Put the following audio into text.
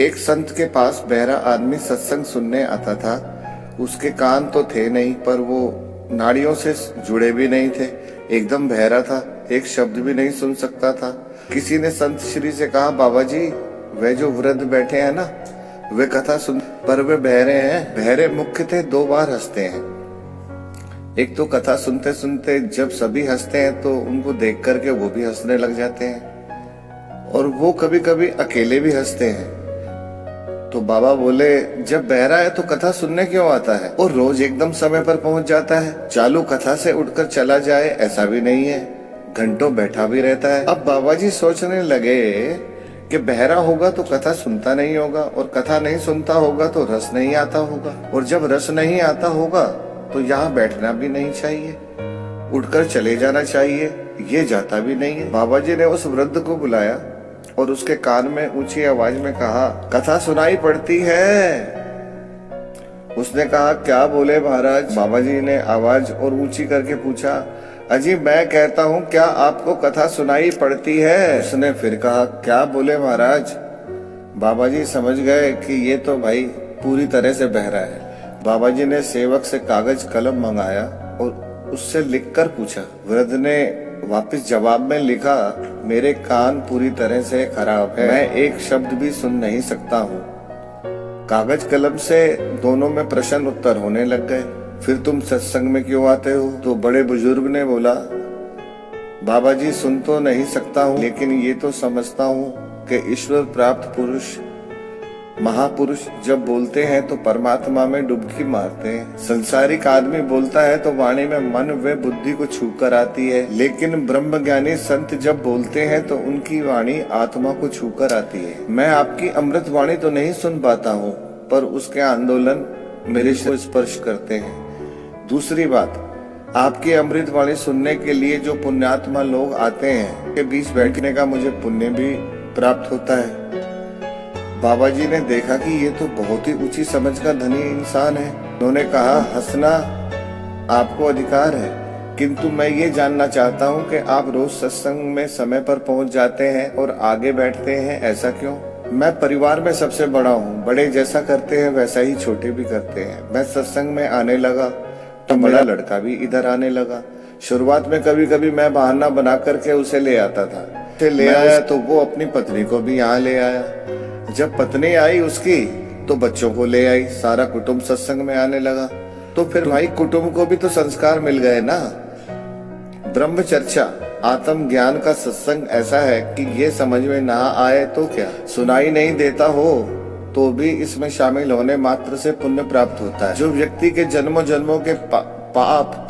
एक संत के पास बहरा आदमी सत्संग सुनने आता था। उसके कान तो थे नहीं, पर वो नाड़ियों से जुड़े भी नहीं थे। एकदम बहरा था, एक शब्द भी नहीं सुन सकता था। किसी ने संत श्री से कहा, बाबा जी, वे जो वृद्ध बैठे हैं ना, वे कथा सुन, पर वे बहरे हैं। बहरे मुख्य थे, दो बार हंसते हैं। एक तो कथा सुनते सुनते जब सभी हंसते हैं तो उनको देख करके वो भी हंसने लग जाते हैं, और वो कभी कभी अकेले भी हंसते हैं। तो बाबा बोले, जब बहरा है तो कथा सुनने क्यों आता है? और रोज एकदम समय पर पहुंच जाता है। चालू कथा से उठकर चला जाए ऐसा भी नहीं है, घंटों बैठा भी रहता है। अब बाबा जी सोचने लगे कि बहरा होगा तो कथा सुनता नहीं होगा, और कथा नहीं सुनता होगा तो रस नहीं आता होगा, और जब रस नहीं आता होगा तो यहाँ बैठना भी नहीं चाहिए, उठकर चले जाना चाहिए, ये जाता भी नहीं है। बाबा जी ने उस वृद्ध को बुलाया और उसके कान में ऊंची आवाज में कहा, कथा सुनाई पड़ती है। उसने कहा, क्या बोले महाराज? बाबा जी ने आवाज और ऊंची करके पूछा, अजी मैं कहता हूँ, क्या आपको कथा सुनाई पड़ती है? उसने फिर कहा, क्या बोले महाराज? बाबा जी समझ गए कि ये तो भाई पूरी तरह से बहरा है। बाबा जी ने सेवक से कागज कलम मंगाया और उससे लिखकर पूछा। वृद्ध ने वापस जवाब में लिखा, मेरे कान पूरी तरह से खराब है, मैं एक शब्द भी सुन नहीं सकता हूँ। कागज कलम से दोनों में प्रश्न उत्तर होने लग गए। फिर तुम सत्संग में क्यों आते हो? तो बड़े बुजुर्ग ने बोला, बाबा जी सुन तो नहीं सकता हूँ, लेकिन ये तो समझता हूँ कि ईश्वर प्राप्त पुरुष महापुरुष जब बोलते हैं तो परमात्मा में डुबकी मारते हैं। संसारिक आदमी बोलता है तो वाणी में मन व बुद्धि को छू कर आती है, लेकिन ब्रह्मज्ञानी संत जब बोलते हैं तो उनकी वाणी आत्मा को छू कर आती है। मैं आपकी अमृत वाणी तो नहीं सुन पाता हूँ, पर उसके आंदोलन मेरे को स्पर्श करते हैं। दूसरी बात, आपकी अमृत वाणी सुनने के लिए जो पुण्यात्मा लोग आते हैं के बीच बैठने का मुझे पुण्य भी प्राप्त होता है। बाबा जी ने देखा कि ये तो बहुत ही ऊंची समझ का धनी इंसान है। उन्होंने कहा, हंसना आपको अधिकार है, किंतु मैं ये जानना चाहता हूँ कि आप रोज सत्संग में समय पर पहुँच जाते हैं और आगे बैठते हैं, ऐसा क्यों? मैं परिवार में सबसे बड़ा हूँ, बड़े जैसा करते हैं वैसा ही छोटे भी करते हैं। मैं सत्संग में आने लगा तो बड़ा लड़का भी इधर आने लगा। शुरुआत में कभी कभी मैं बहाना बना करके उसे ले आता था। ले आया तो वो अपनी पत्नी को भी यहाँ ले आया। जब पत्नी आई उसकी तो बच्चों को ले आई, सारा कुटुंब सत्संग में आने लगा। तो फिर भाई कुटुंब को भी तो संस्कार मिल गए ना। ब्रह्म चर्चा आत्म ज्ञान का सत्संग ऐसा है कि ये समझ में ना आए तो क्या, सुनाई नहीं देता हो तो भी इसमें शामिल होने मात्र से पुण्य प्राप्त होता है। जो व्यक्ति के जन्मों जन्मों के पाप